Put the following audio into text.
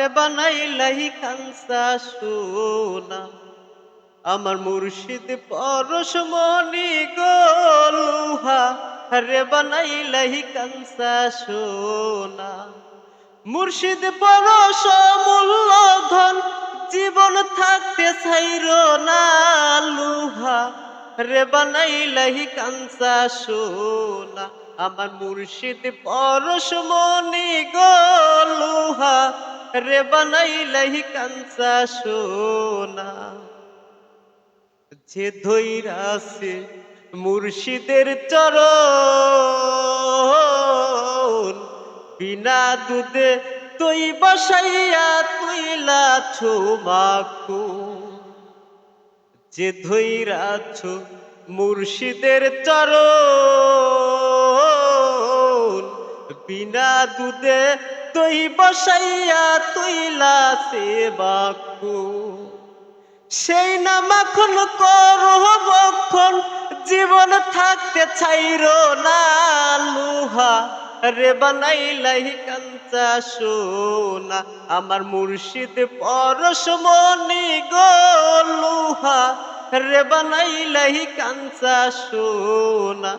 রে বানাইলাহি কাঞ্চা সোনা। আমার মুর্শিদ পরশমণি গো লোহা, রে বানাইলাহি কাঞ্চা সোনা। মুর্শিদ পরশ মূল্য ধন, জীবন থাকতে ছাইর না লোহা, রে বানাইলাহি কাঞ্চা সোনা। আমার মুর্শিদ পরশমণি গো লোহা, রে বানাইলাহি কাঞ্চা সোনা। যে ধৈরাছে মুর্শিদের চরণ, বিনা দুধে তুই বসাইয়া তুইলাছ মাখন। যে ধৈরাছ মুর্শিদের চরণ, বিনা দুধে তুই বসাইয়া তুইলাছে মাখন। সেই না মাখন করো বক্ষণ, জীবন থাকতে ছাইর না লোহা, রে বানাইলাহি কাঞ্চা সোনা। আমার মুর্শিদ পরশমণি গো লোহা, রে বানাইলাহি কাঞ্চা সোনা।